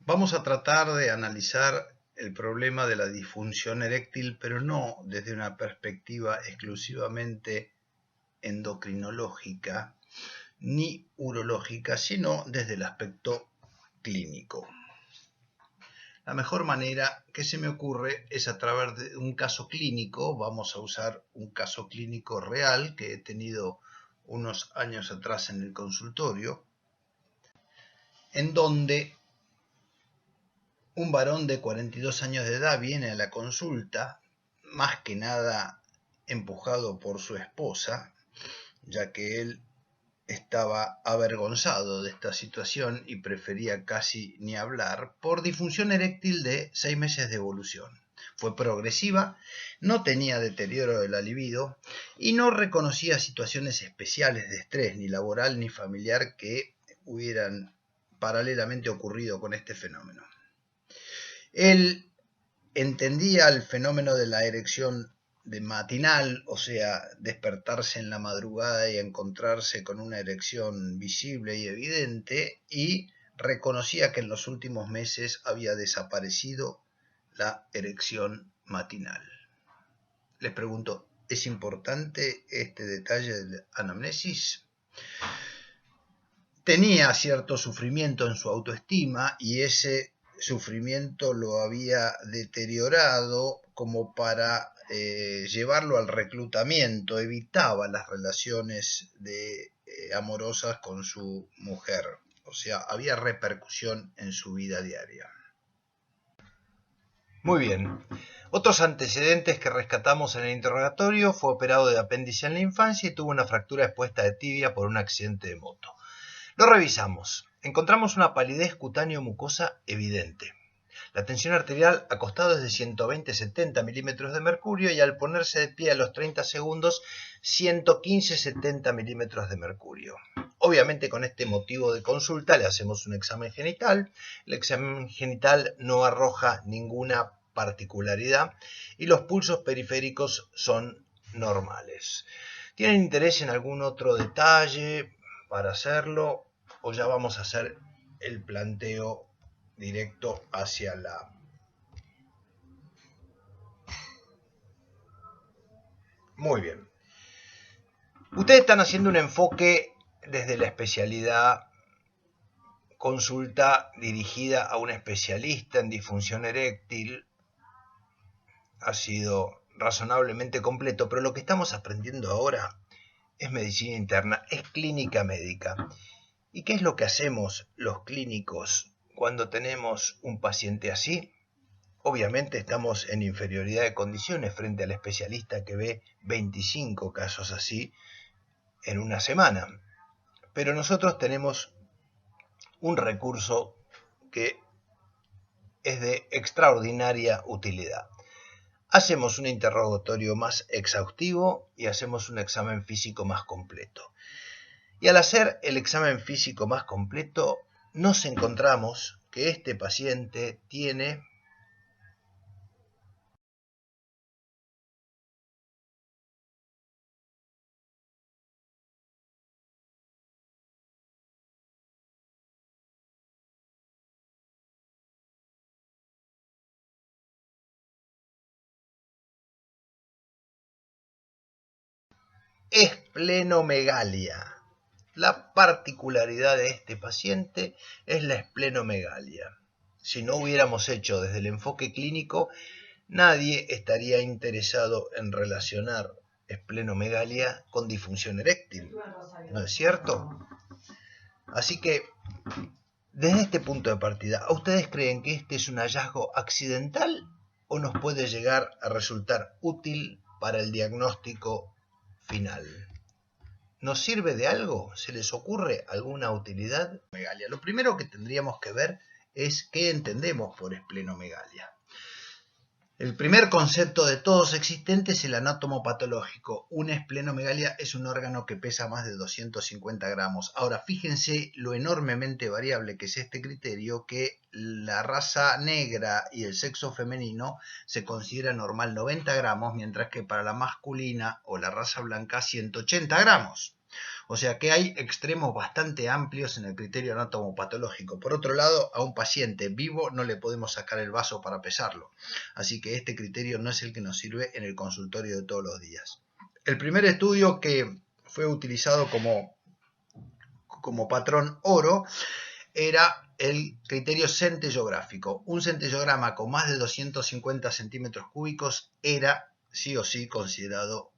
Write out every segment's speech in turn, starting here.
Vamos a tratar de analizar el problema de la disfunción eréctil, pero no desde una perspectiva exclusivamente endocrinológica ni urológica, sino desde el aspecto clínico. La mejor manera que se me ocurre es a través de un caso clínico. Vamos a usar un caso clínico real que he tenido unos años atrás en el consultorio, en donde un varón de 42 años de edad viene a la consulta, más que nada empujado por su esposa, ya que él estaba avergonzado de esta situación y prefería casi ni hablar, por disfunción eréctil de 6 meses de evolución. Fue progresiva, no tenía deterioro de la libido y no reconocía situaciones especiales de estrés, ni laboral ni familiar, que hubieran paralelamente ocurrido con este fenómeno. Él entendía el fenómeno de la erección de matinal, o sea, despertarse en la madrugada y encontrarse con una erección visible y evidente, y reconocía que en los últimos meses había desaparecido la erección matinal. Les pregunto, ¿es importante este detalle de la anamnesis? Tenía cierto sufrimiento en su autoestima y ese sufrimiento lo había deteriorado como para llevarlo al reclutamiento. Evitaba las relaciones amorosas con su mujer, o sea, había repercusión en su vida diaria. Muy bien. Otros antecedentes que rescatamos en el interrogatorio: fue operado de apéndice en la infancia y tuvo una fractura expuesta de tibia por un accidente de moto. Lo revisamos. Encontramos una palidez cutáneo-mucosa evidente. La tensión arterial acostado es de 120-70 milímetros de mercurio y al ponerse de pie a los 30 segundos, 115-70 milímetros de mercurio. Obviamente con este motivo de consulta le hacemos un examen genital. El examen genital no arroja ninguna particularidad y los pulsos periféricos son normales. ¿Tienen interés en algún otro detalle para hacerlo o ya vamos a hacer el planteo directo hacia la... Muy bien. Ustedes están haciendo un enfoque desde la especialidad, consulta dirigida a un especialista en disfunción eréctil. Ha sido razonablemente completo, pero lo que estamos aprendiendo ahora es medicina interna, es clínica médica. ¿Y qué es lo que hacemos los clínicos cuando tenemos un paciente así? Obviamente estamos en inferioridad de condiciones frente al especialista que ve 25 casos así en una semana. Pero nosotros tenemos un recurso que es de extraordinaria utilidad. Hacemos un interrogatorio más exhaustivo y hacemos un examen físico más completo. Y al hacer el examen físico más completo, nos encontramos que este paciente tiene esplenomegalia. La particularidad de este paciente es la esplenomegalia. Si no hubiéramos hecho desde el enfoque clínico, nadie estaría interesado en relacionar esplenomegalia con disfunción eréctil, ¿no es cierto? Así que, desde este punto de partida, ¿a ustedes creen que este es un hallazgo accidental o nos puede llegar a resultar útil para el diagnóstico final? ¿Nos sirve de algo? ¿Se les ocurre alguna utilidad? Lo primero que tendríamos que ver es qué entendemos por esplenomegalia. El primer concepto de todos existente es el anátomo patológico. Una esplenomegalia es un órgano que pesa más de 250 gramos. Ahora, fíjense lo enormemente variable que es este criterio, que la raza negra y el sexo femenino se considera normal 90 gramos, mientras que para la masculina o la raza blanca 180 gramos. O sea que hay extremos bastante amplios en el criterio anatomopatológico. Por otro lado, a un paciente vivo no le podemos sacar el vaso para pesarlo. Así que este criterio no es el que nos sirve en el consultorio de todos los días. El primer estudio que fue utilizado como patrón oro era el criterio centellográfico. Un centellograma con más de 250 centímetros cúbicos era sí o sí considerado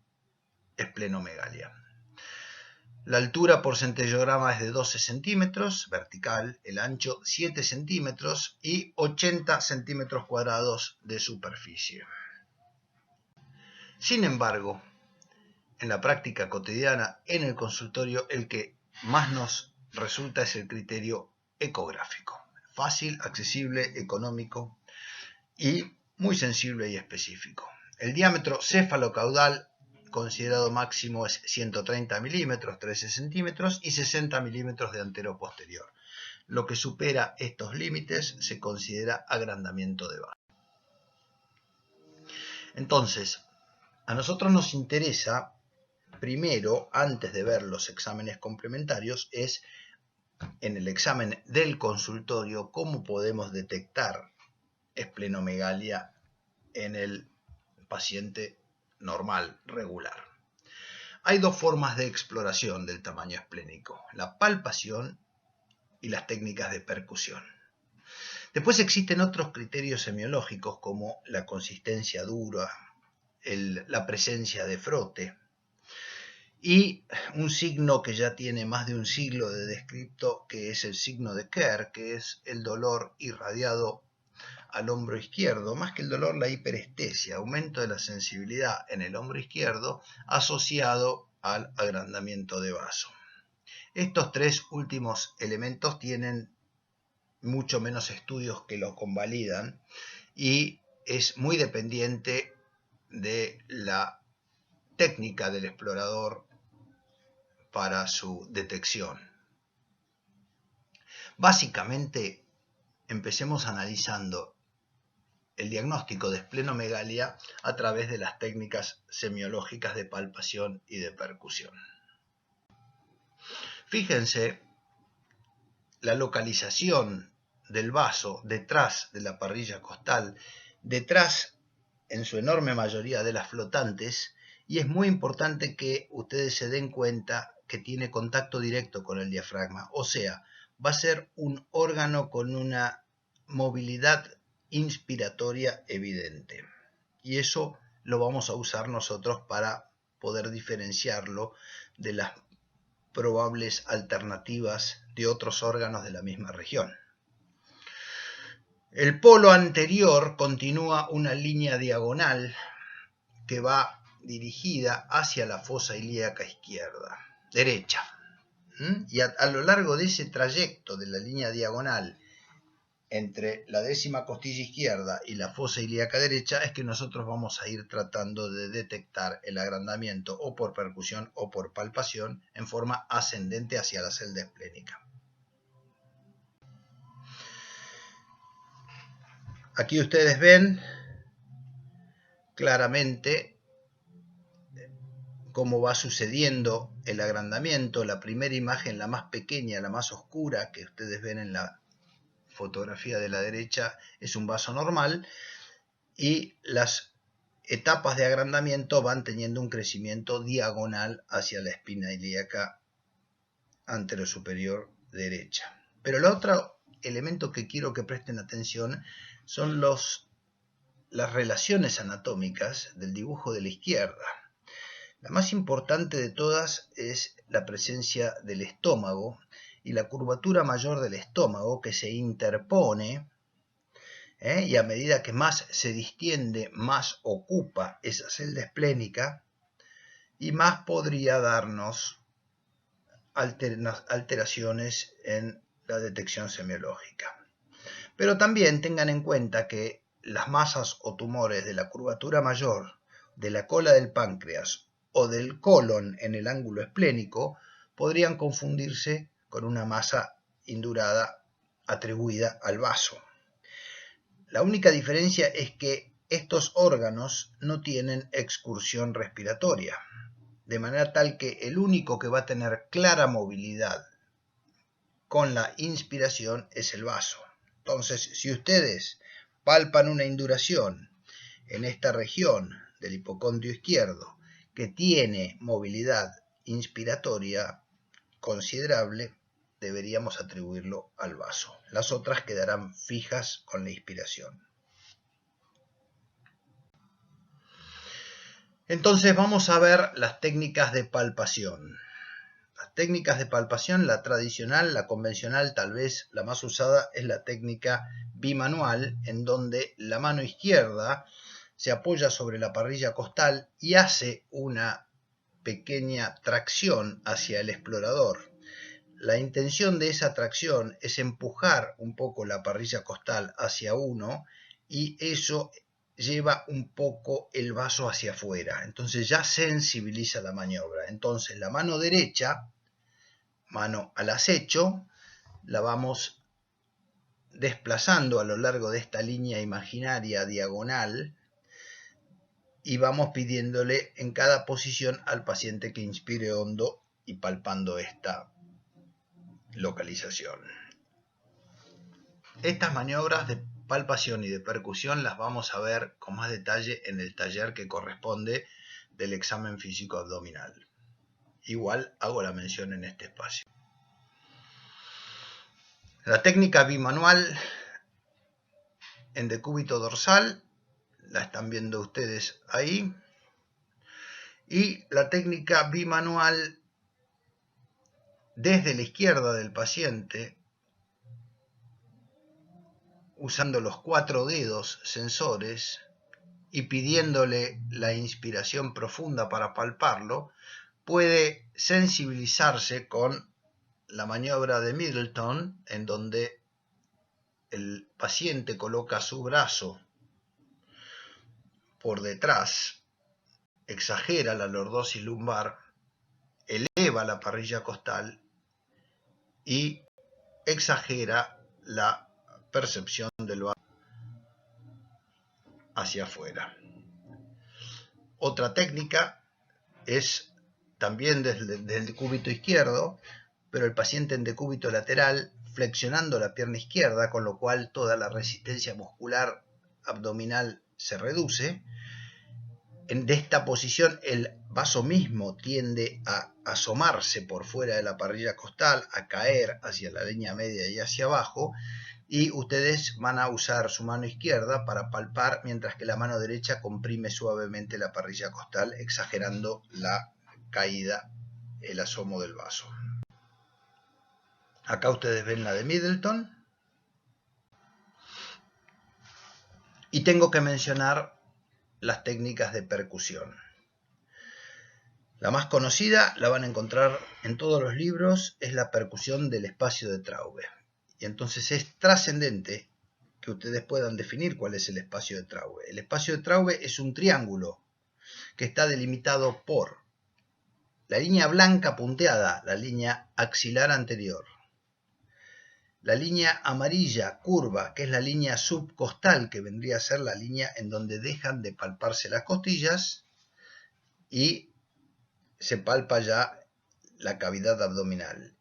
esplenomegalia. La altura por centellograma es de 12 centímetros vertical, el ancho 7 centímetros y 80 centímetros cuadrados de superficie. Sin embargo, en la práctica cotidiana, en el consultorio, el que más nos resulta es el criterio ecográfico. Fácil, accesible, económico y muy sensible y específico. El diámetro cefalocaudal considerado máximo es 130 milímetros, 13 centímetros y 60 milímetros de antero-posterior. Lo que supera estos límites se considera agrandamiento de vaso. Entonces, a nosotros nos interesa, primero, antes de ver los exámenes complementarios, es en el examen del consultorio cómo podemos detectar esplenomegalia en el paciente normal, regular. Hay dos formas de exploración del tamaño esplénico, la palpación y las técnicas de percusión. Después existen otros criterios semiológicos como la consistencia dura, la presencia de frote y un signo que ya tiene más de un siglo de descripto, que es el signo de Kerr, que es el dolor irradiado al hombro izquierdo, más que el dolor, la hiperestesia, aumento de la sensibilidad en el hombro izquierdo asociado al agrandamiento de vaso. Estos tres últimos elementos tienen mucho menos estudios que los convalidan y es muy dependiente de la técnica del explorador para su detección. Básicamente, empecemos analizando el diagnóstico de esplenomegalia a través de las técnicas semiológicas de palpación y de percusión. Fíjense la localización del vaso detrás de la parrilla costal, detrás en su enorme mayoría de las flotantes, y es muy importante que ustedes se den cuenta que tiene contacto directo con el diafragma, o sea, va a ser un órgano con una movilidad inspiratoria evidente. Y eso lo vamos a usar nosotros para poder diferenciarlo de las probables alternativas de otros órganos de la misma región. El polo anterior continúa una línea diagonal que va dirigida hacia la fosa ilíaca derecha. Y a lo largo de ese trayecto de la línea diagonal entre la décima costilla izquierda y la fosa ilíaca derecha es que nosotros vamos a ir tratando de detectar el agrandamiento o por percusión o por palpación en forma ascendente hacia la celda esplénica. Aquí ustedes ven claramente cómo va sucediendo el agrandamiento. La primera imagen, la más pequeña, la más oscura que ustedes ven en la fotografía de la derecha, es un vaso normal y las etapas de agrandamiento van teniendo un crecimiento diagonal hacia la espina ilíaca anterosuperior derecha. Pero el otro elemento que quiero que presten atención son las relaciones anatómicas del dibujo de la izquierda. La más importante de todas es la presencia del estómago y la curvatura mayor del estómago que se interpone, y a medida que más se distiende, más ocupa esa celda esplénica y más podría darnos alteraciones en la detección semiológica. Pero también tengan en cuenta que las masas o tumores de la curvatura mayor, de la cola del páncreas o del colon en el ángulo esplénico podrían confundirse con una masa indurada atribuida al vaso. La única diferencia es que estos órganos no tienen excursión respiratoria. de manera tal que el único que va a tener clara movilidad con la inspiración es el vaso. Entonces, si ustedes palpan una induración en esta región del hipocondrio izquierdo que tiene movilidad inspiratoria considerable, deberíamos atribuirlo al vaso. Las otras quedarán fijas con la inspiración. Entonces vamos a ver las técnicas de palpación. Las técnicas de palpación, la tradicional, la convencional, tal vez la más usada, es la técnica bimanual, en donde la mano izquierda se apoya sobre la parrilla costal y hace una pequeña tracción hacia el explorador. La intención de esa tracción es empujar un poco la parrilla costal hacia uno y eso lleva un poco el vaso hacia afuera. Entonces ya sensibiliza la maniobra. Entonces la mano derecha, mano al acecho, la vamos desplazando a lo largo de esta línea imaginaria diagonal y vamos pidiéndole en cada posición al paciente que inspire hondo y palpando esta localización. Estas maniobras de palpación y de percusión las vamos a ver con más detalle en el taller que corresponde del examen físico abdominal. Igual hago la mención en este espacio. La técnica bimanual en decúbito dorsal, la están viendo ustedes ahí, y la técnica bimanual desde la izquierda del paciente, usando los 4 dedos sensores y pidiéndole la inspiración profunda para palparlo, puede sensibilizarse con la maniobra de Middleton, en donde el paciente coloca su brazo por detrás, exagera la lordosis lumbar, eleva la parrilla costal y exagera la percepción del vaso hacia afuera. Otra técnica es también desde el decúbito izquierdo, pero el paciente en decúbito lateral, flexionando la pierna izquierda, con lo cual toda la resistencia muscular abdominal se reduce. De esta posición el vaso mismo tiende a asomarse por fuera de la parrilla costal, a caer hacia la línea media y hacia abajo, y ustedes van a usar su mano izquierda para palpar, mientras que la mano derecha comprime suavemente la parrilla costal, exagerando la caída, el asomo del vaso. Acá ustedes ven la de Middleton. Y tengo que mencionar las técnicas de percusión. La más conocida, la van a encontrar en todos los libros, es la percusión del espacio de Traube. Y entonces es trascendente que ustedes puedan definir cuál es el espacio de Traube. El espacio de Traube es un triángulo que está delimitado por la línea blanca punteada, la línea axilar anterior, la línea amarilla curva, que es la línea subcostal, que vendría a ser la línea en donde dejan de palparse las costillas y se palpa ya la cavidad abdominal.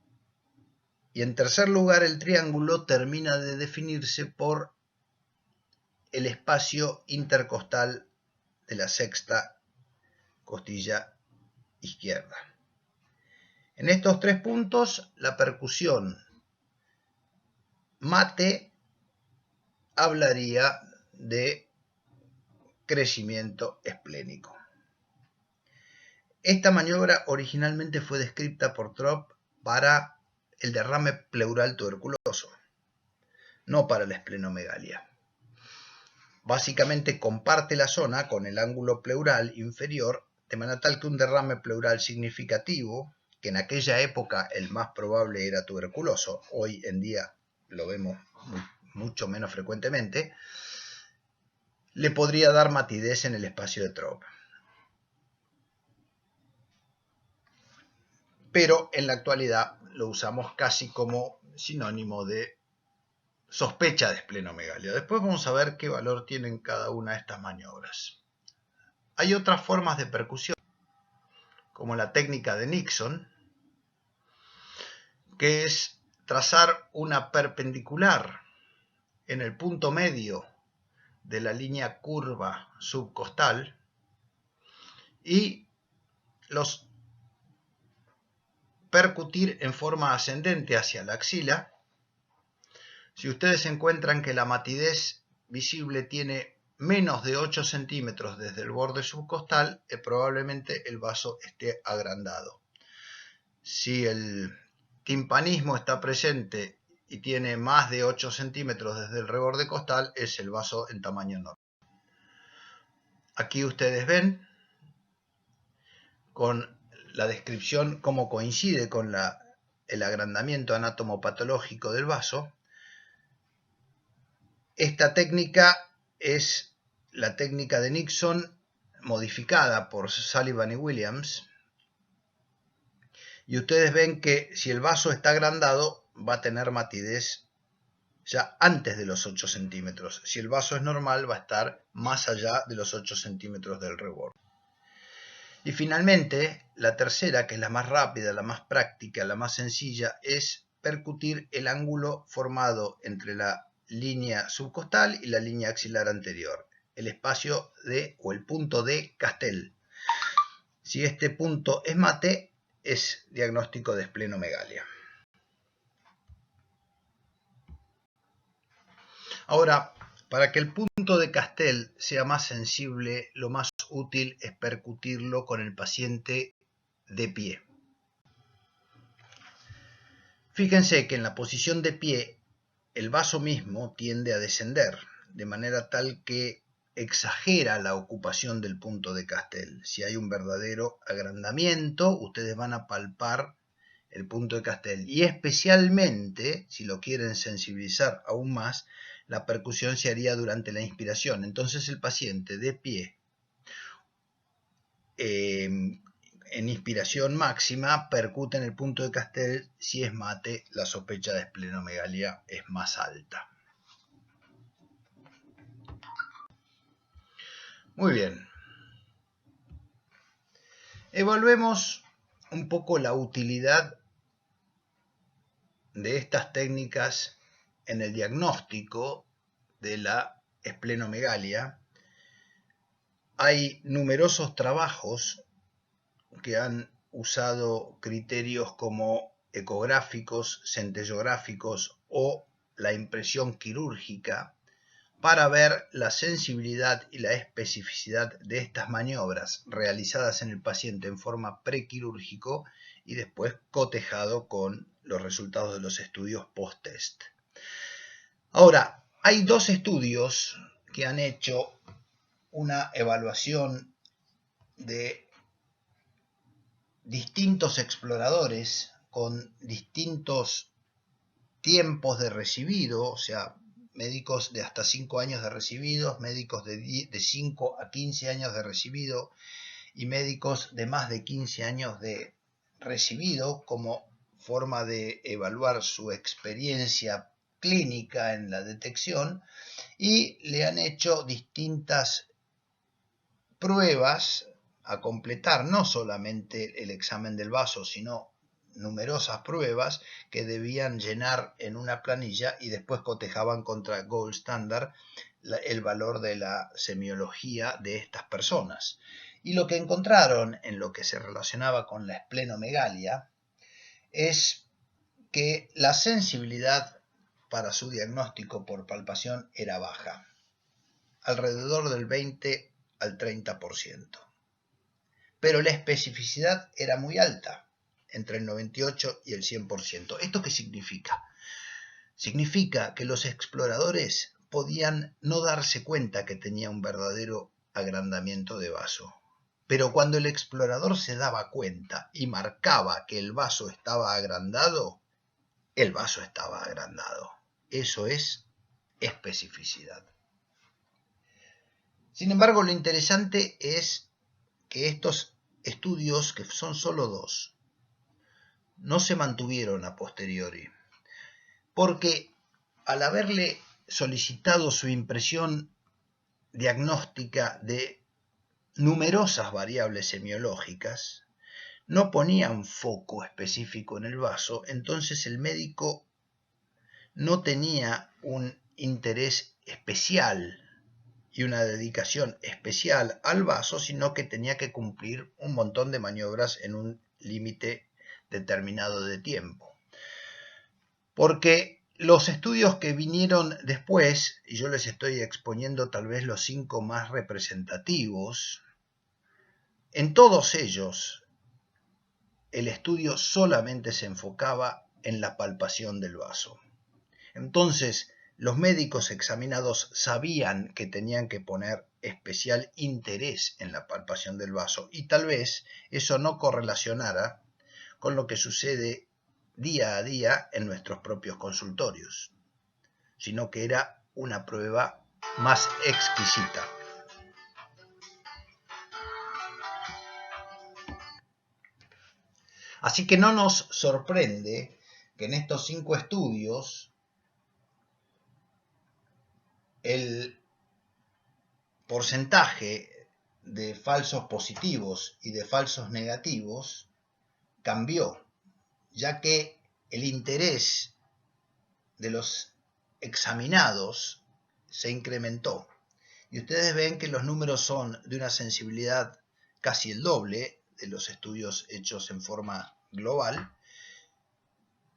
Y en tercer lugar, el triángulo termina de definirse por el espacio intercostal de la sexta costilla izquierda. En estos 3 puntos, la percusión mate hablaría de crecimiento esplénico. Esta maniobra originalmente fue descrita por Trop para el derrame pleural tuberculoso, no para la esplenomegalia. Básicamente comparte la zona con el ángulo pleural inferior, de manera tal que un derrame pleural significativo, que en aquella época el más probable era tuberculoso, hoy en día lo vemos mucho menos frecuentemente, le podría dar matidez en el espacio de Trop. Pero en la actualidad lo usamos casi como sinónimo de sospecha de esplenomegalia. Después vamos a ver qué valor tienen cada una de estas maniobras. Hay otras formas de percusión, como la técnica de Nixon, que es trazar una perpendicular en el punto medio de la línea curva subcostal y los percutir en forma ascendente hacia la axila. Si ustedes encuentran que la matidez visible tiene menos de 8 centímetros desde el borde subcostal, probablemente el vaso esté agrandado. Si el timpanismo está presente y tiene más de 8 centímetros desde el reborde costal, es el vaso en tamaño normal. Aquí ustedes ven con la descripción cómo coincide con el agrandamiento anatomopatológico del vaso. Esta técnica es la técnica de Nixon modificada por Sullivan y Williams. Y ustedes ven que si el vaso está agrandado va a tener matidez ya antes de los 8 centímetros. Si el vaso es normal va a estar más allá de los 8 centímetros del reborde. Y finalmente, la tercera, que es la más rápida, la más práctica, la más sencilla, es percutir el ángulo formado entre la línea subcostal y la línea axilar anterior, el espacio o el punto de Castell. Si este punto es mate, es diagnóstico de esplenomegalia. Ahora, para que el punto de Castell sea más sensible, lo más útil es percutirlo con el paciente de pie. Fíjense que en la posición de pie, el vaso mismo tiende a descender, de manera tal que exagera la ocupación del punto de Castell. Si hay un verdadero agrandamiento, ustedes van a palpar el punto de Castell. Y especialmente, si lo quieren sensibilizar aún más, la percusión se haría durante la inspiración. Entonces el paciente de pie, en inspiración máxima, percute en el punto de Castell. Si es mate, la sospecha de esplenomegalia es más alta. Muy bien. Evaluemos un poco la utilidad de estas técnicas en el diagnóstico de la esplenomegalia. Hay numerosos trabajos que han usado criterios como ecográficos, centellográficos o la impresión quirúrgica para ver la sensibilidad y la especificidad de estas maniobras realizadas en el paciente en forma prequirúrgico y después cotejado con los resultados de los estudios post-test. Ahora, hay dos estudios que han hecho una evaluación de distintos exploradores con distintos tiempos de recibido, o sea, médicos de hasta 5 años de recibidos, médicos de 5 a 15 años de recibido y médicos de más de 15 años de recibido, como forma de evaluar su experiencia clínica en la detección, y le han hecho distintas pruebas a completar, no solamente el examen del vaso, sino numerosas pruebas que debían llenar en una planilla y después cotejaban contra Gold Standard el valor de la semiología de estas personas. Y lo que encontraron en lo que se relacionaba con la esplenomegalia es que la sensibilidad para su diagnóstico por palpación era baja, alrededor del 20 al 30%. Pero la especificidad era muy alta, entre el 98 y el 100%. ¿Esto qué significa? Significa que los exploradores podían no darse cuenta que tenía un verdadero agrandamiento de vaso. Pero cuando el explorador se daba cuenta y marcaba que el vaso estaba agrandado, el vaso estaba agrandado. Eso es especificidad. Sin embargo, lo interesante es que estos estudios, que son solo dos, no se mantuvieron a posteriori, porque al haberle solicitado su impresión diagnóstica de numerosas variables semiológicas, no ponían foco específico en el vaso, entonces el médico no tenía un interés especial y una dedicación especial al vaso, sino que tenía que cumplir un montón de maniobras en un límite determinado de tiempo. Porque los estudios que vinieron después, y yo les estoy exponiendo tal vez los 5 más representativos, en todos ellos el estudio solamente se enfocaba en la palpación del vaso. Entonces, los médicos examinados sabían que tenían que poner especial interés en la palpación del vaso y tal vez eso no correlacionara con lo que sucede día a día en nuestros propios consultorios, sino que era una prueba más exquisita. Así que no nos sorprende que en estos 5 estudios el porcentaje de falsos positivos y de falsos negativos cambió, ya que el interés de los examinados se incrementó. Y ustedes ven que los números son de una sensibilidad casi el doble de los estudios hechos en forma global,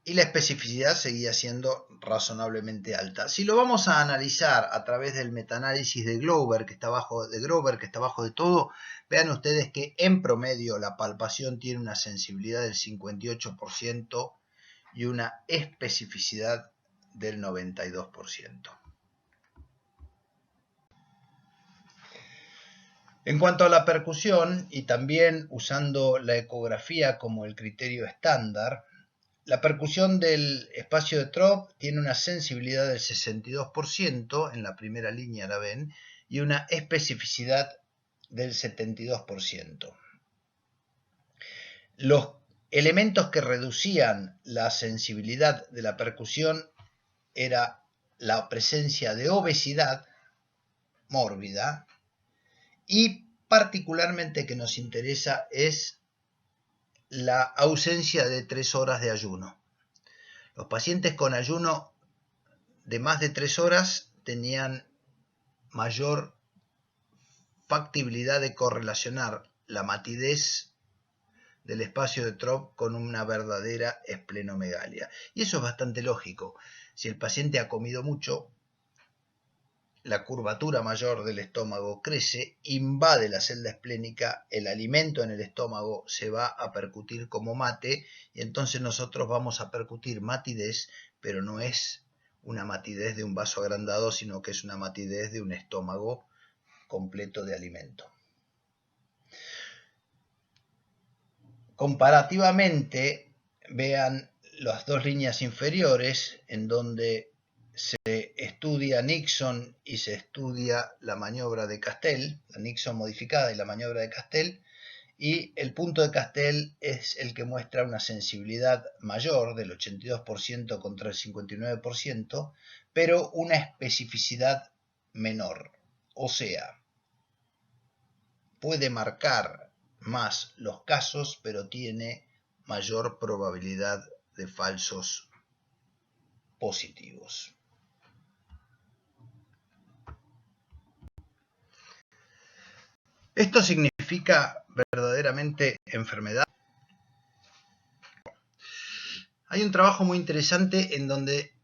y la especificidad seguía siendo razonablemente alta. Si lo vamos a analizar a través del metaanálisis de Grover, que está abajo de todo, vean ustedes que en promedio la palpación tiene una sensibilidad del 58% y una especificidad del 92%. En cuanto a la percusión, y también usando la ecografía como el criterio estándar, la percusión del espacio de Trop tiene una sensibilidad del 62%, en la primera línea la ven, y una especificidad del 72%. Los elementos que reducían la sensibilidad de la percusión era la presencia de obesidad mórbida y particularmente que nos interesa es la ausencia de 3 horas de ayuno. Los pacientes con ayuno de más de 3 horas tenían mayor factibilidad de correlacionar la matidez del espacio de Trop con una verdadera esplenomegalia. Y eso es bastante lógico. Si el paciente ha comido mucho, la curvatura mayor del estómago crece, invade la celda esplénica, el alimento en el estómago se va a percutir como mate y entonces nosotros vamos a percutir matidez, pero no es una matidez de un vaso agrandado, sino que es una matidez de un estómago completo de alimento. Comparativamente, vean las 2 líneas inferiores en donde se estudia Nixon y se estudia la maniobra de Castell, la Nixon modificada y la maniobra de Castell, y el punto de Castell es el que muestra una sensibilidad mayor del 82% contra el 59%, pero una especificidad menor, o sea, puede marcar más los casos, pero tiene mayor probabilidad de falsos positivos. ¿Esto significa verdaderamente enfermedad? Hay un trabajo muy interesante en donde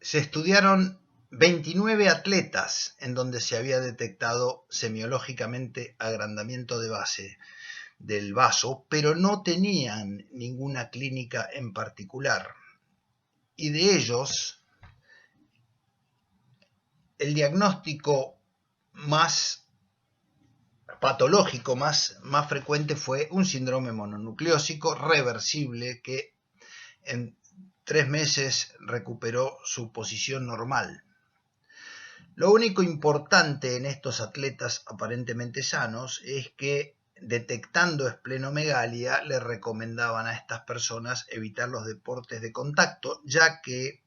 se estudiaron 29 atletas en donde se había detectado semiológicamente agrandamiento de base del vaso, pero no tenían ninguna clínica en particular. Y de ellos, el diagnóstico más patológico más frecuente fue un síndrome mononucleósico reversible que en 3 meses recuperó su posición normal. Lo único importante en estos atletas aparentemente sanos es que detectando esplenomegalia le recomendaban a estas personas evitar los deportes de contacto, ya que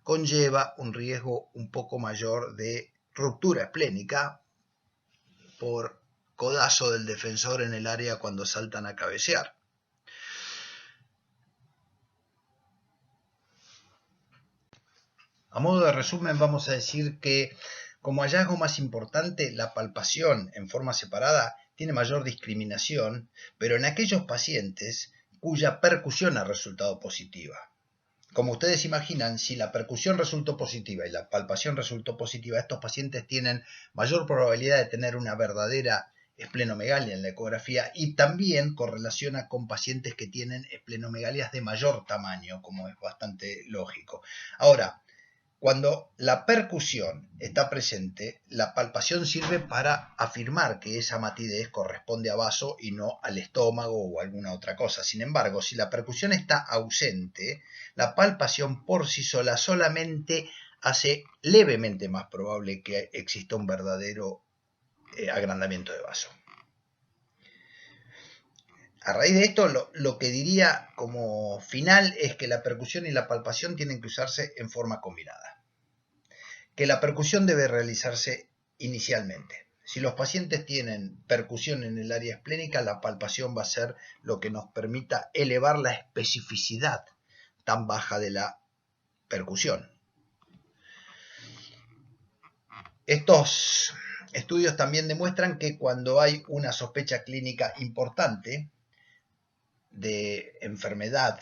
conlleva un riesgo un poco mayor de ruptura esplénica por codazo del defensor en el área cuando saltan a cabecear. A modo de resumen, vamos a decir que como hallazgo más importante, la palpación en forma separada tiene mayor discriminación, pero en aquellos pacientes cuya percusión ha resultado positiva. Como ustedes imaginan, si la percusión resultó positiva y la palpación resultó positiva, estos pacientes tienen mayor probabilidad de tener una verdadera esplenomegalia en la ecografía y también correlaciona con pacientes que tienen esplenomegalias de mayor tamaño, como es bastante lógico. Ahora, cuando la percusión está presente, la palpación sirve para afirmar que esa matidez corresponde a vaso y no al estómago o alguna otra cosa. Sin embargo, si la percusión está ausente, la palpación por sí sola solamente hace levemente más probable que exista un verdadero agrandamiento de vaso. A raíz de esto, lo que diría como final es que la percusión y la palpación tienen que usarse en forma combinada. Que la percusión debe realizarse inicialmente. Si los pacientes tienen percusión en el área esplénica, la palpación va a ser lo que nos permita elevar la especificidad tan baja de la percusión. Estos estudios también demuestran que cuando hay una sospecha clínica importante de enfermedad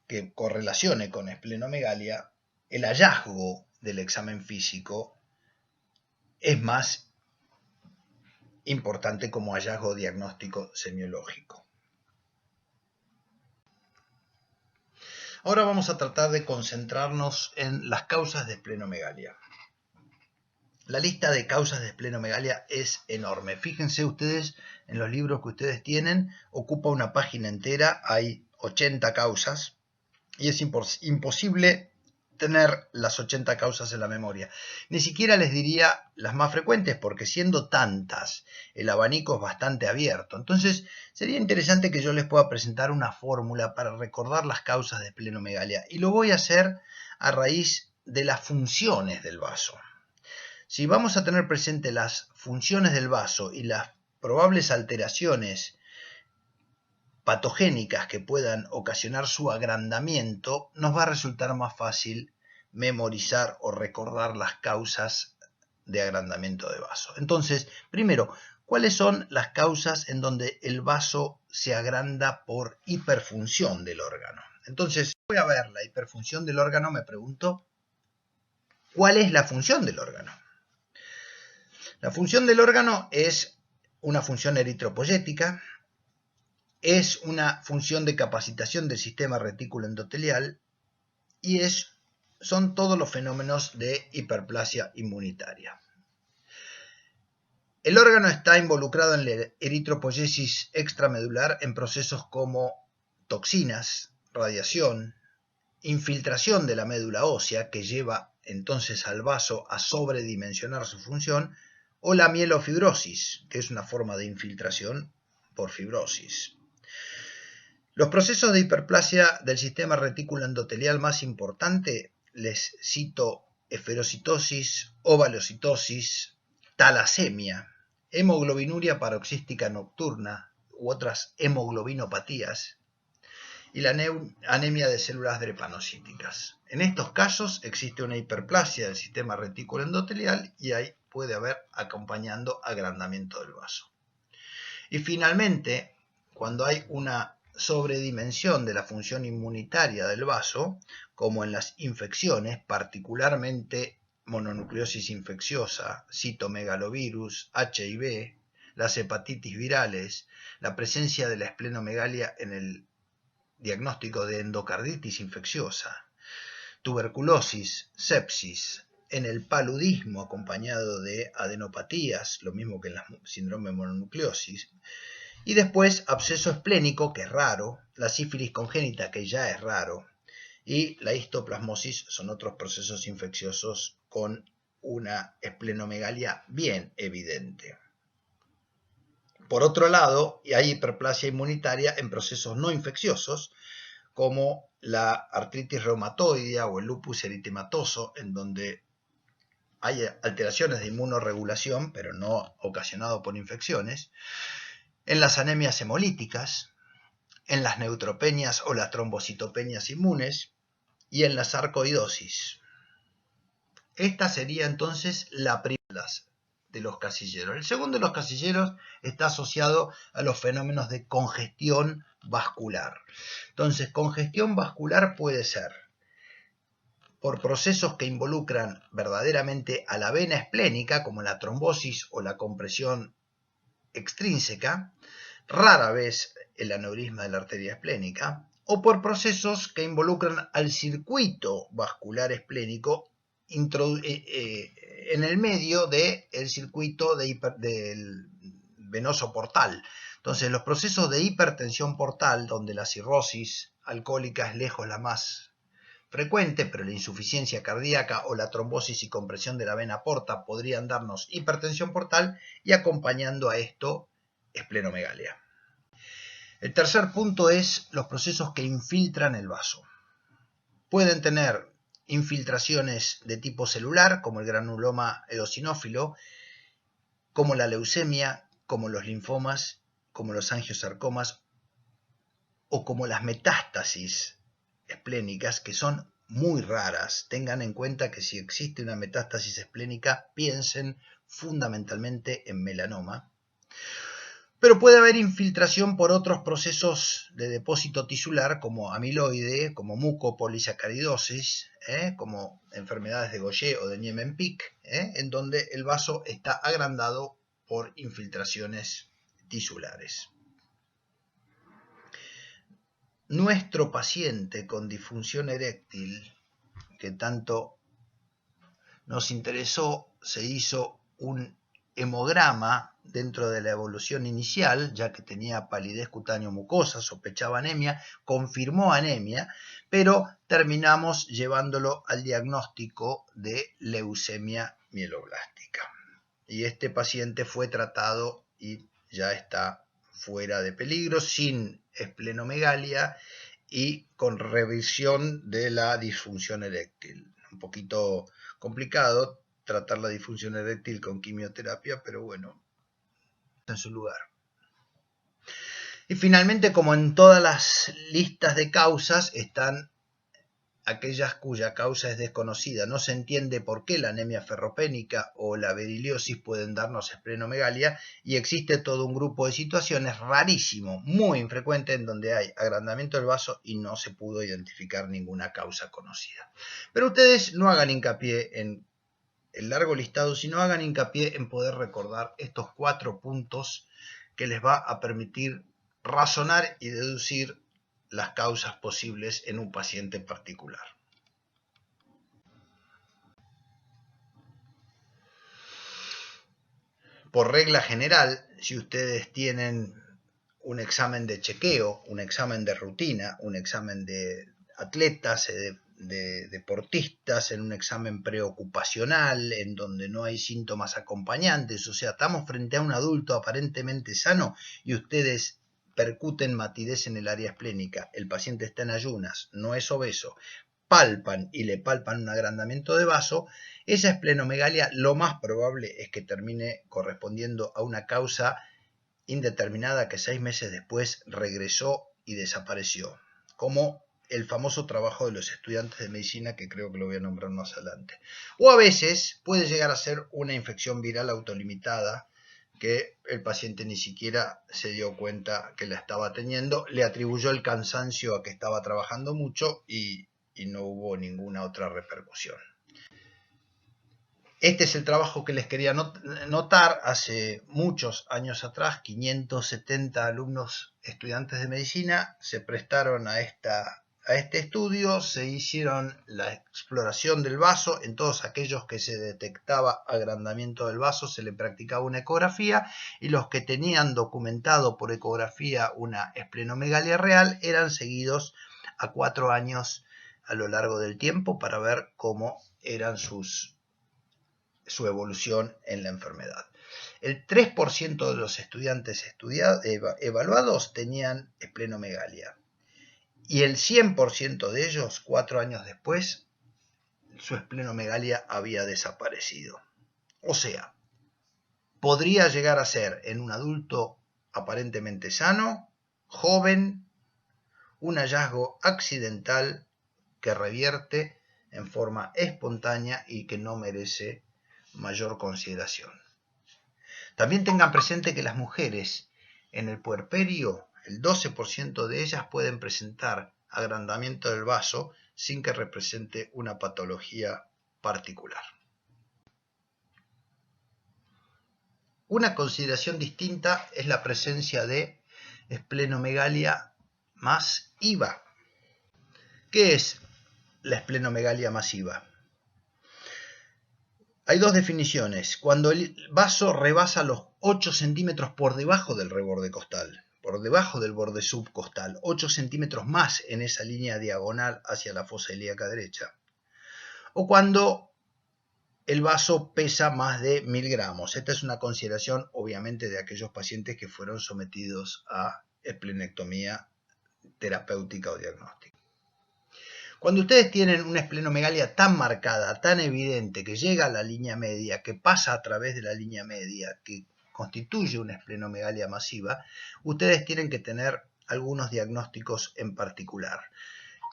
que correlacione con esplenomegalia, el hallazgo del examen físico es más importante como hallazgo diagnóstico semiológico. Ahora vamos a tratar de concentrarnos en las causas de esplenomegalia. La lista de causas de esplenomegalia es enorme. Fíjense ustedes en los libros que ustedes tienen, ocupa una página entera, hay 80 causas y es imposible tener las 80 causas en la memoria. Ni siquiera les diría las más frecuentes porque siendo tantas el abanico es bastante abierto. Entonces sería interesante que yo les pueda presentar una fórmula para recordar las causas de esplenomegalia y lo voy a hacer a raíz de las funciones del vaso. Si vamos a tener presente las funciones del vaso y las probables alteraciones patogénicas que puedan ocasionar su agrandamiento, nos va a resultar más fácil memorizar o recordar las causas de agrandamiento de vaso. Entonces, primero, ¿cuáles son las causas en donde el vaso se agranda por hiperfunción del órgano? Entonces, voy a ver la hiperfunción del órgano, me pregunto, ¿cuál es la función del órgano? La función del órgano es una función eritropoyética, es una función de capacitación del sistema retículo endotelial y son todos los fenómenos de hiperplasia inmunitaria. El órgano está involucrado en la eritropoyesis extramedular en procesos como toxinas, radiación, infiltración de la médula ósea que lleva entonces al vaso a sobredimensionar su función, o la mielofibrosis, que es una forma de infiltración por fibrosis. Los procesos de hiperplasia del sistema retículo endotelial más importante, les cito esferocitosis, ovalocitosis, talasemia, hemoglobinuria paroxística nocturna u otras hemoglobinopatías y la anemia de células drepanocíticas. En estos casos existe una hiperplasia del sistema retículo endotelial y ahí puede haber acompañando agrandamiento del vaso. Y finalmente, cuando hay una sobredimensión de la función inmunitaria del vaso, como en las infecciones, particularmente mononucleosis infecciosa, citomegalovirus, HIV, las hepatitis virales, la presencia de la esplenomegalia en el diagnóstico de endocarditis infecciosa, tuberculosis, sepsis, en el paludismo acompañado de adenopatías, lo mismo que en la síndrome de mononucleosis, y después absceso esplénico, que es raro, la sífilis congénita, que ya es raro, y la histoplasmosis son otros procesos infecciosos con una esplenomegalia bien evidente. Por otro lado, hay hiperplasia inmunitaria en procesos no infecciosos, como la artritis reumatoidea o el lupus eritematoso, en donde hay alteraciones de inmunorregulación, pero no ocasionado por infecciones, en las anemias hemolíticas, en las neutropenias o las trombocitopenias inmunes y en la sarcoidosis. Esta sería entonces la primera de los casilleros. El segundo de los casilleros está asociado a los fenómenos de congestión vascular. Entonces, congestión vascular puede ser por procesos que involucran verdaderamente a la vena esplénica, como la trombosis o la compresión extrínseca, rara vez el aneurisma de la arteria esplénica, o por procesos que involucran al circuito vascular esplénico en el medio del circuito del venoso portal. Entonces, los procesos de hipertensión portal, donde la cirrosis alcohólica es lejos la más frecuente, pero la insuficiencia cardíaca o la trombosis y compresión de la vena porta podrían darnos hipertensión portal y acompañando a esto esplenomegalia. El tercer punto es los procesos que infiltran el vaso. Pueden tener infiltraciones de tipo celular, como el granuloma eosinófilo, como la leucemia, como los linfomas, como los angiosarcomas o como las metástasis esplénicas, que son muy raras. Tengan en cuenta que si existe una metástasis esplénica, piensen fundamentalmente en melanoma. Pero puede haber infiltración por otros procesos de depósito tisular, como amiloide, como mucopolisacaridosis, como enfermedades de Gaucher o de Niemann-Pick, en donde el vaso está agrandado por infiltraciones tisulares. Nuestro paciente con disfunción eréctil, que tanto nos interesó, se hizo un hemograma dentro de la evolución inicial, ya que tenía palidez cutáneo mucosa, sospechaba anemia, confirmó anemia, pero terminamos llevándolo al diagnóstico de leucemia mieloblástica. Y este paciente fue tratado y ya está fuera de peligro, sin esplenomegalia y con revisión de la disfunción eréctil. Un poquito complicado tratar la disfunción eréctil con quimioterapia, pero bueno, está en su lugar. Y finalmente, como en todas las listas de causas, están aquellas cuya causa es desconocida. No se entiende por qué la anemia ferropénica o la beriliosis pueden darnos esplenomegalia, y existe todo un grupo de situaciones rarísimo, muy infrecuente, en donde hay agrandamiento del vaso y no se pudo identificar ninguna causa conocida. Pero ustedes no hagan hincapié en el largo listado, sino hagan hincapié en poder recordar estos 4 puntos que les va a permitir razonar y deducir las causas posibles en un paciente particular. Por regla general, si ustedes tienen un examen de chequeo, un examen de rutina, un examen de atletas, de deportistas, en un examen preocupacional, en donde no hay síntomas acompañantes, o sea, estamos frente a un adulto aparentemente sano y ustedes percuten matidez en el área esplénica, el paciente está en ayunas, no es obeso, palpan y le palpan un agrandamiento de vaso, esa esplenomegalia lo más probable es que termine correspondiendo a una causa indeterminada que 6 meses después regresó y desapareció, como el famoso trabajo de los estudiantes de medicina, que creo que lo voy a nombrar más adelante. O a veces puede llegar a ser una infección viral autolimitada, que el paciente ni siquiera se dio cuenta que la estaba teniendo, le atribuyó el cansancio a que estaba trabajando mucho y no hubo ninguna otra repercusión. Este es el trabajo que les quería notar. Hace muchos años atrás, 570 alumnos estudiantes de medicina se prestaron a este estudio, se hicieron la exploración del vaso. En todos aquellos que se detectaba agrandamiento del vaso se le practicaba una ecografía, y los que tenían documentado por ecografía una esplenomegalia real eran seguidos a 4 años a lo largo del tiempo para ver cómo eran su evolución en la enfermedad. El 3% de los estudiantes evaluados tenían esplenomegalia, y el 100% de ellos, 4 años después, su esplenomegalia había desaparecido. O sea, podría llegar a ser en un adulto aparentemente sano, joven, un hallazgo accidental que revierte en forma espontánea y que no merece mayor consideración. También tengan presente que las mujeres en el puerperio, el 12% de ellas pueden presentar agrandamiento del vaso sin que represente una patología particular. Una consideración distinta es la presencia de esplenomegalia masiva. ¿Qué es la esplenomegalia masiva? Hay dos definiciones. Cuando el vaso rebasa los 8 centímetros por debajo del reborde costal, por debajo del borde subcostal, 8 centímetros más en esa línea diagonal hacia la fosa ilíaca derecha, o cuando el vaso pesa más de 1000 gramos. Esta es una consideración, obviamente, de aquellos pacientes que fueron sometidos a esplenectomía terapéutica o diagnóstica. Cuando ustedes tienen una esplenomegalia tan marcada, tan evidente, que llega a la línea media, que pasa a través de la línea media, que constituye una esplenomegalia masiva, ustedes tienen que tener algunos diagnósticos en particular.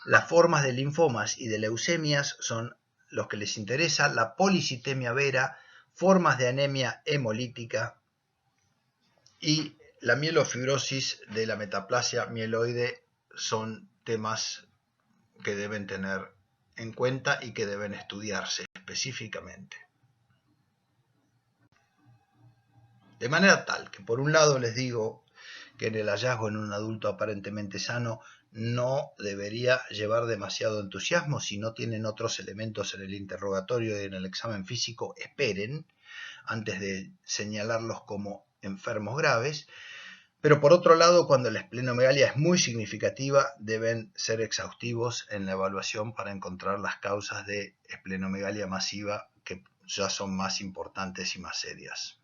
Las formas de linfomas y de leucemias son los que les interesa, la policitemia vera, formas de anemia hemolítica y la mielofibrosis de la metaplasia mieloide son temas que deben tener en cuenta y que deben estudiarse específicamente. De manera tal que por un lado les digo que en el hallazgo en un adulto aparentemente sano no debería llevar demasiado entusiasmo. Si no tienen otros elementos en el interrogatorio y en el examen físico, esperen antes de señalarlos como enfermos graves. Pero por otro lado, cuando la esplenomegalia es muy significativa, deben ser exhaustivos en la evaluación para encontrar las causas de esplenomegalia masiva que ya son más importantes y más serias.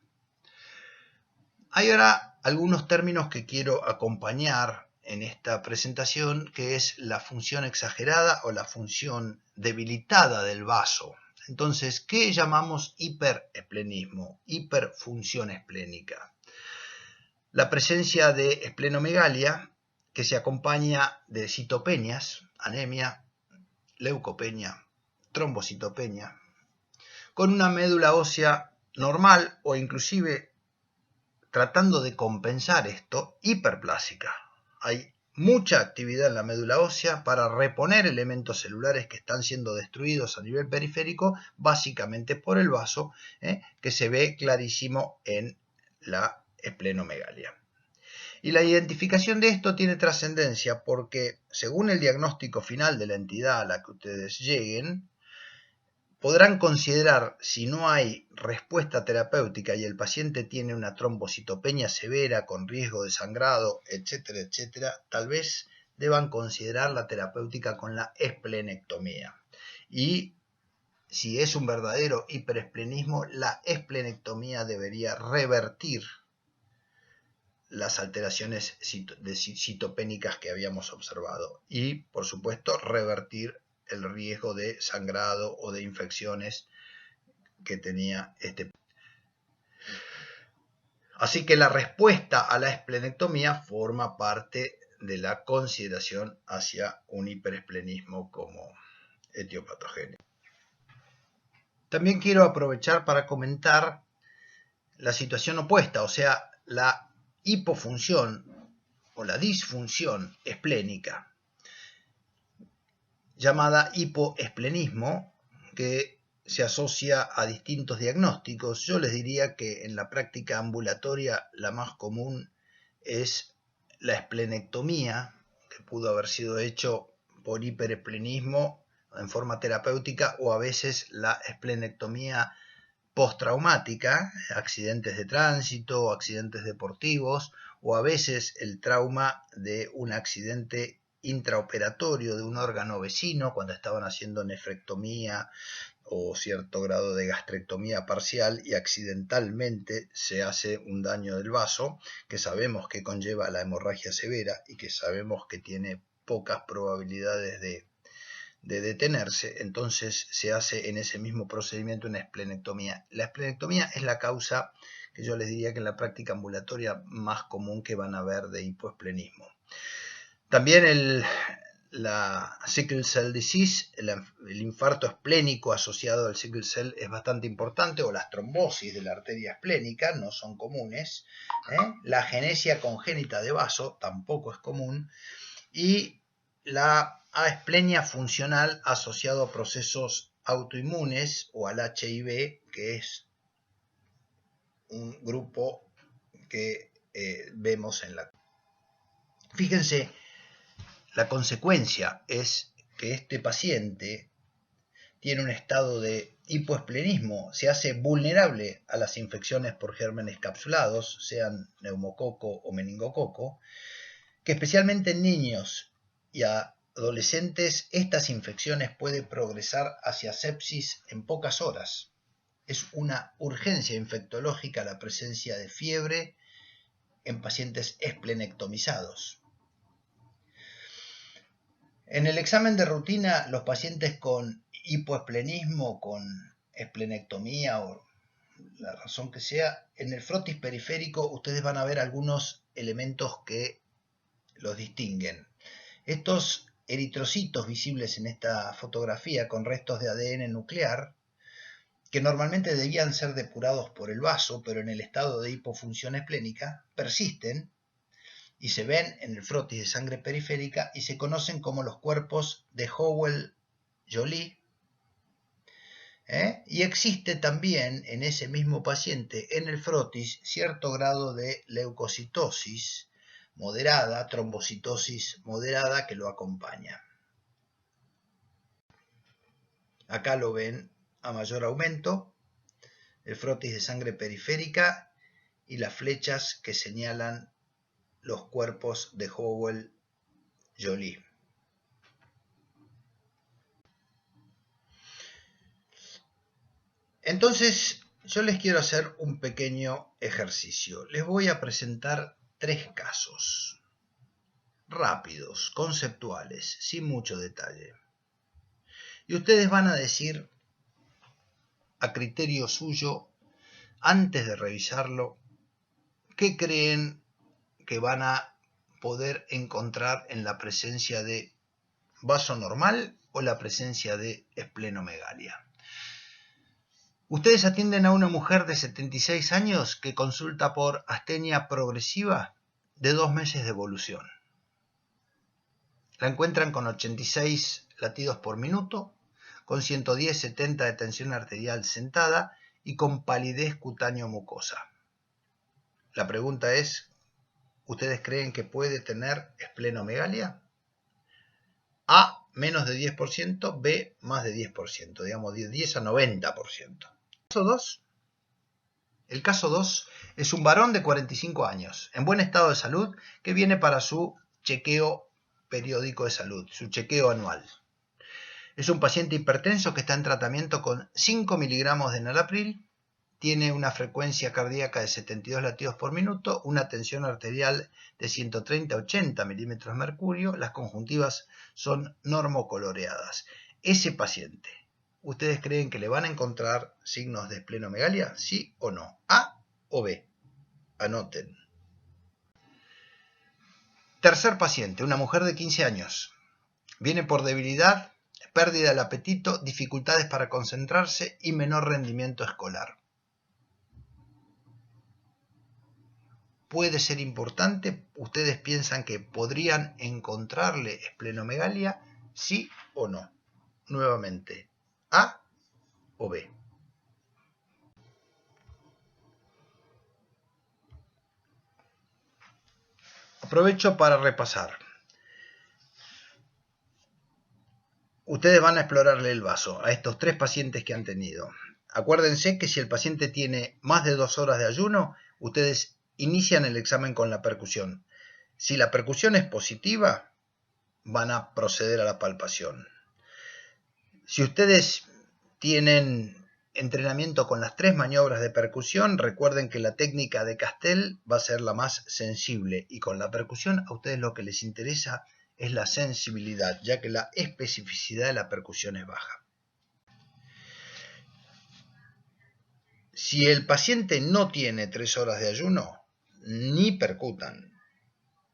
Hay ahora algunos términos que quiero acompañar en esta presentación, que es la función exagerada o la función debilitada del vaso. Entonces, ¿qué llamamos hiperesplenismo? Hiperfunción esplénica. La presencia de esplenomegalia que se acompaña de citopenias, anemia, leucopenia, trombocitopenia, con una médula ósea normal o inclusive tratando de compensar esto, hiperplásica. Hay mucha actividad en la médula ósea para reponer elementos celulares que están siendo destruidos a nivel periférico, básicamente por el vaso, que se ve clarísimo en la esplenomegalia. Y la identificación de esto tiene trascendencia porque, según el diagnóstico final de la entidad a la que ustedes lleguen, podrán considerar, si no hay respuesta terapéutica y el paciente tiene una trombocitopenia severa con riesgo de sangrado, etcétera, etcétera, tal vez deban considerar la terapéutica con la esplenectomía. Y si es un verdadero hiperesplenismo, la esplenectomía debería revertir las alteraciones citopénicas que habíamos observado y, por supuesto, revertir el riesgo de sangrado o de infecciones que tenía este. Así que la respuesta a la esplenectomía forma parte de la consideración hacia un hiperesplenismo como etiopatogénico. También quiero aprovechar para comentar la situación opuesta, o sea, la hipofunción o la disfunción esplénica, llamada hipoesplenismo, que se asocia a distintos diagnósticos. Yo les diría que en la práctica ambulatoria la más común es la esplenectomía, que pudo haber sido hecho por hiperesplenismo en forma terapéutica, o a veces la esplenectomía postraumática, accidentes de tránsito, accidentes deportivos, o a veces el trauma de un accidente intraoperatorio de un órgano vecino cuando estaban haciendo nefrectomía o cierto grado de gastrectomía parcial y accidentalmente se hace un daño del vaso que sabemos que conlleva la hemorragia severa y que sabemos que tiene pocas probabilidades de detenerse, entonces se hace en ese mismo procedimiento una esplenectomía. La esplenectomía es la causa que yo les diría que en la práctica ambulatoria más común que van a ver de hipoesplenismo. También la sickle cell disease, el infarto esplénico asociado al sickle cell es bastante importante, o las trombosis de la arteria esplénica no son comunes. La agenesia congénita de vaso tampoco es común, y la asplenia funcional asociado a procesos autoinmunes o al HIV, que es un grupo que vemos en la... Fíjense, la consecuencia es que este paciente tiene un estado de hipoesplenismo, se hace vulnerable a las infecciones por gérmenes capsulados, sean neumococo o meningococo, que especialmente en niños y adolescentes estas infecciones pueden progresar hacia sepsis en pocas horas. Es una urgencia infectológica la presencia de fiebre en pacientes esplenectomizados. En el examen de rutina, los pacientes con hipoesplenismo, con esplenectomía o la razón que sea, en el frotis periférico ustedes van a ver algunos elementos que los distinguen. Estos eritrocitos visibles en esta fotografía con restos de ADN nuclear, que normalmente debían ser depurados por el vaso, pero en el estado de hipofunción esplénica, persisten y se ven en el frotis de sangre periférica y se conocen como los cuerpos de Howell-Joly. Y existe también en ese mismo paciente en el frotis cierto grado de leucocitosis moderada, trombocitosis moderada que lo acompaña. Acá lo ven a mayor aumento, el frotis de sangre periférica y las flechas que señalan los cuerpos de Howell-Joly. Entonces, yo les quiero hacer un pequeño ejercicio. Les voy a presentar 3 casos rápidos, conceptuales, sin mucho detalle. Y ustedes van a decir, a criterio suyo, antes de revisarlo, qué creen que van a poder encontrar en la presencia de vaso normal o la presencia de esplenomegalia. Ustedes atienden a una mujer de 76 años que consulta por astenia progresiva de 2 meses de evolución. La encuentran con 86 latidos por minuto, con 110-70 de tensión arterial sentada y con palidez cutáneo-mucosa. La pregunta es, ¿ustedes creen que puede tener esplenomegalia? A, menos de 10%, B, más de 10%, digamos de 10 a 90%. El caso 2 es un varón de 45 años, en buen estado de salud, que viene para su chequeo periódico de salud, su chequeo anual. Es un paciente hipertenso que está en tratamiento con 5 miligramos de enalapril, tiene una frecuencia cardíaca de 72 latidos por minuto, una tensión arterial de 130-80 milímetros de mercurio, las conjuntivas son normocoloreadas. Ese paciente, ¿ustedes creen que le van a encontrar signos de esplenomegalia? ¿Sí o no? ¿A o B? Anoten. Tercer paciente, una mujer de 15 años. Viene por debilidad, pérdida del apetito, dificultades para concentrarse y menor rendimiento escolar. Puede ser importante, ¿ustedes piensan que podrían encontrarle esplenomegalia? ¿Sí o no? Nuevamente, ¿A o B? Aprovecho para repasar. Ustedes van a explorarle el vaso a estos 3 pacientes que han tenido. Acuérdense que si el paciente tiene más de 2 horas de ayuno, ustedes inician el examen con la percusión. Si la percusión es positiva, van a proceder a la palpación. Si ustedes tienen entrenamiento con las 3 maniobras de percusión, recuerden que la técnica de Castell va a ser la más sensible y con la percusión a ustedes lo que les interesa es la sensibilidad, ya que la especificidad de la percusión es baja. Si el paciente no tiene 3 horas de ayuno, ni percutan.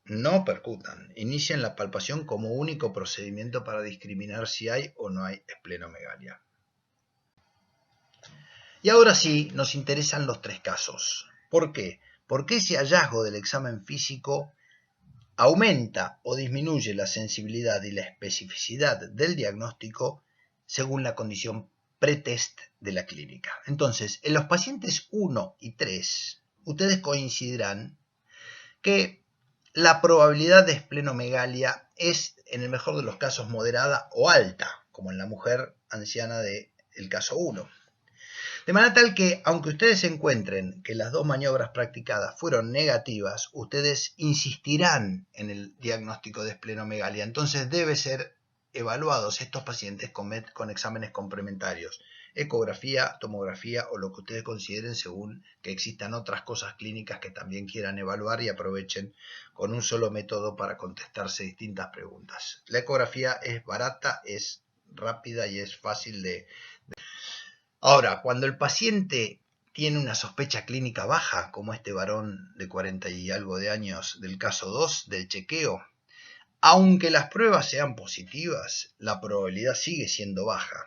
No percutan. Inician la palpación como único procedimiento para discriminar si hay o no hay esplenomegalia. Y ahora sí, nos interesan los 3 casos. ¿Por qué? Porque ese hallazgo del examen físico aumenta o disminuye la sensibilidad y la especificidad del diagnóstico según la condición pretest de la clínica. Entonces, en los pacientes 1 y 3, ustedes coincidirán que la probabilidad de esplenomegalia es, en el mejor de los casos, moderada o alta, como en la mujer anciana del caso 1. De manera tal que, aunque ustedes encuentren que las 2 maniobras practicadas fueron negativas, ustedes insistirán en el diagnóstico de esplenomegalia. Entonces debe ser evaluados estos pacientes con exámenes complementarios, ecografía, tomografía o lo que ustedes consideren según que existan otras cosas clínicas que también quieran evaluar y aprovechen con un solo método para contestarse distintas preguntas. La ecografía es barata, es rápida y es fácil de... Ahora, cuando el paciente tiene una sospecha clínica baja, como este varón de 40 y algo de años del caso 2 del chequeo, aunque las pruebas sean positivas, la probabilidad sigue siendo baja.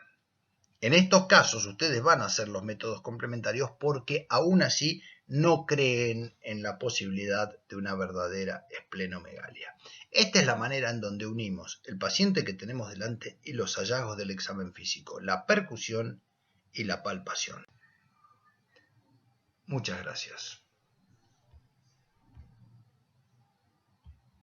En estos casos ustedes van a hacer los métodos complementarios porque aún así no creen en la posibilidad de una verdadera esplenomegalia. Esta es la manera en donde unimos el paciente que tenemos delante y los hallazgos del examen físico, la percusión y la palpación. Muchas gracias.